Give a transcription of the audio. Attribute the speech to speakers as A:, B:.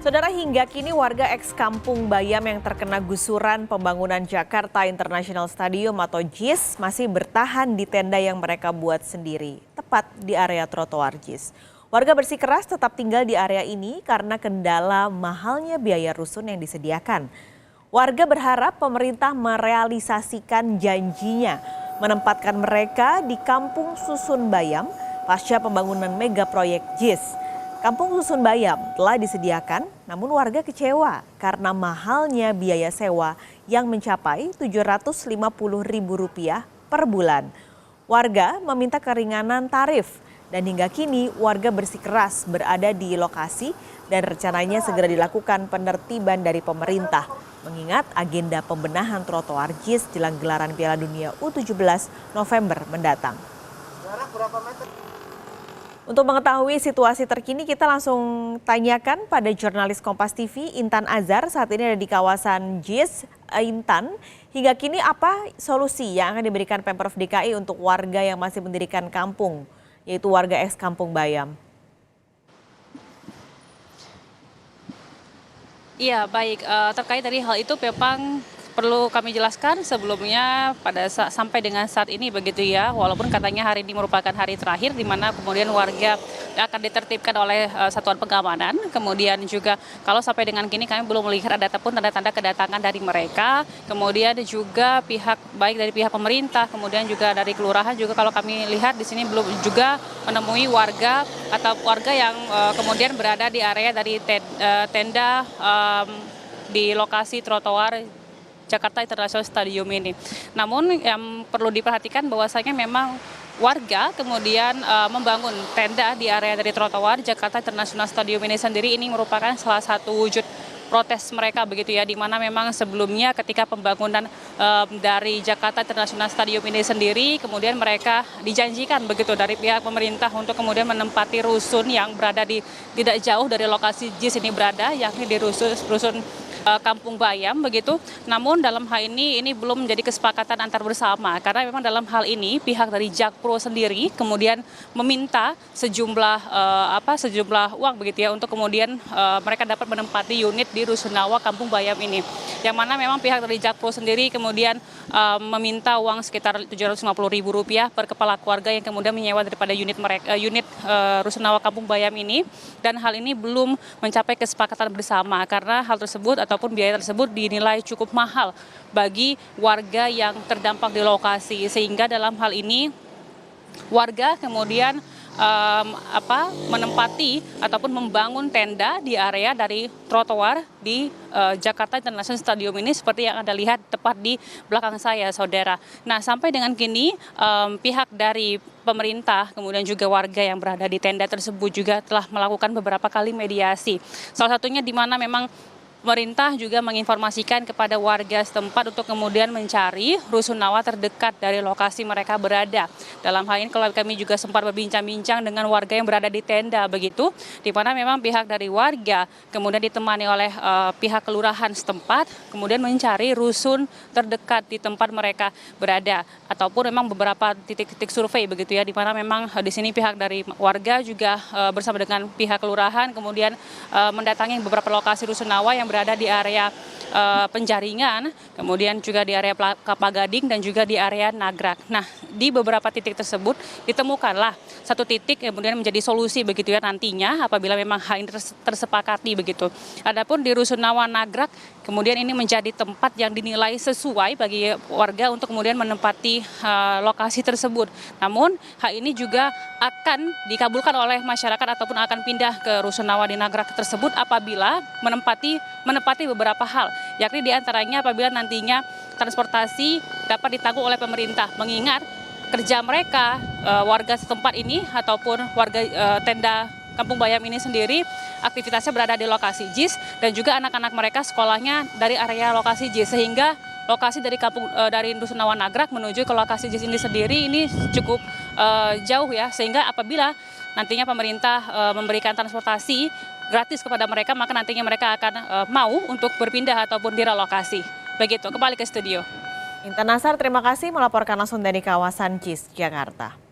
A: Saudara, hingga kini warga eks Kampung Bayam yang terkena gusuran pembangunan Jakarta International Stadium atau JIS masih bertahan di tenda yang mereka buat sendiri, tepat di area trotoar JIS. Warga bersikeras tetap tinggal di area ini karena kendala mahalnya biaya rusun yang disediakan. Warga berharap pemerintah merealisasikan janjinya menempatkan mereka di Kampung Susun Bayam pasca pembangunan mega proyek JIS. Kampung Susun Bayam telah disediakan, namun warga kecewa karena mahalnya biaya sewa yang mencapai Rp750.000 per bulan. Warga meminta keringanan tarif dan hingga kini warga bersikeras berada di lokasi dan rencananya segera dilakukan penertiban dari pemerintah. Mengingat agenda pembenahan trotoar JIS jelang gelaran Piala Dunia U17 November mendatang. Untuk mengetahui situasi terkini, kita langsung tanyakan pada jurnalis Kompas TV Intan Azhar, saat ini ada di kawasan JIS. Intan, hingga kini apa solusi yang akan diberikan Pemprov DKI untuk warga yang masih mendirikan kampung, yaitu warga eks Kampung Bayam?
B: Iya, baik. Terkait dari hal itu memang perlu kami jelaskan sebelumnya sampai dengan saat ini begitu ya, walaupun katanya hari ini merupakan hari terakhir di mana kemudian warga akan ditertibkan oleh satuan pengamanan. Kemudian juga kalau sampai dengan kini kami belum melihat ada ataupun tanda-tanda kedatangan dari mereka. Kemudian juga baik dari pihak pemerintah, kemudian juga dari kelurahan juga kalau kami lihat di sini belum juga menemui warga atau warga yang kemudian berada di area dari tenda di lokasi trotoar Jakarta International Stadium ini. Namun yang perlu diperhatikan bahwasanya memang warga kemudian membangun tenda di area dari trotoar Jakarta International Stadium ini sendiri, ini merupakan salah satu wujud protes mereka begitu ya, di mana memang sebelumnya ketika pembangunan dari Jakarta International Stadium ini sendiri kemudian mereka dijanjikan begitu dari pihak pemerintah untuk kemudian menempati rusun yang berada di tidak jauh dari lokasi JIS ini berada, yakni di rusun Kampung Bayam begitu. Namun dalam hal ini belum menjadi kesepakatan antar bersama karena memang dalam hal ini pihak dari Jakpro sendiri kemudian meminta sejumlah uang begitu ya untuk kemudian mereka dapat menempati unit di Rusunawa Kampung Bayam ini. Yang mana memang pihak dari Jakpro sendiri kemudian meminta uang sekitar Rp750.000 per kepala keluarga yang kemudian menyewa daripada unit Rusunawa Kampung Bayam ini, dan hal ini belum mencapai kesepakatan bersama karena hal tersebut ataupun biaya tersebut dinilai cukup mahal bagi warga yang terdampak di lokasi, sehingga dalam hal ini warga kemudian menempati ataupun membangun tenda di area dari trotoar di Jakarta International Stadium ini seperti yang Anda lihat tepat di belakang saya, saudara. Nah, sampai dengan kini pihak dari pemerintah kemudian juga warga yang berada di tenda tersebut juga telah melakukan beberapa kali mediasi. Salah satunya di mana memang pemerintah juga menginformasikan kepada warga setempat untuk kemudian mencari rusunawa terdekat dari lokasi mereka berada. Dalam hal ini kalau kami juga sempat berbincang-bincang dengan warga yang berada di tenda begitu, di mana memang pihak dari warga kemudian ditemani oleh pihak kelurahan setempat kemudian mencari rusun terdekat di tempat mereka berada, ataupun memang beberapa titik-titik survei begitu ya, di mana memang di sini pihak dari warga juga bersama dengan pihak kelurahan kemudian mendatangi beberapa lokasi rusunawa yang berada di area Penjaringan, kemudian juga di area Kelapa Gading dan juga di area Nagrak. Nah, di beberapa titik tersebut ditemukanlah satu titik yang kemudian menjadi solusi begitu ya nantinya apabila memang hal ini tersepakati begitu. Adapun di Rusunawa Nagrak, kemudian ini menjadi tempat yang dinilai sesuai bagi warga untuk kemudian menempati lokasi tersebut. Namun hal ini juga akan dikabulkan oleh masyarakat ataupun akan pindah ke Rusunawa di Nagrak tersebut apabila menempati beberapa hal, yakni diantaranya apabila nantinya transportasi dapat ditanggung oleh pemerintah, mengingat kerja mereka warga setempat ini ataupun warga tenda Kampung Bayam ini sendiri aktivitasnya berada di lokasi JIS dan juga anak-anak mereka sekolahnya dari area lokasi JIS, sehingga lokasi dari Rusunawa Nagrak menuju ke lokasi JIS ini sendiri ini cukup jauh ya, sehingga apabila nantinya pemerintah memberikan transportasi gratis kepada mereka, maka nantinya mereka akan mau untuk berpindah ataupun direlokasi. Begitu, kembali ke studio.
A: Intan Azhar, terima kasih melaporkan langsung dari kawasan JIS, Jakarta.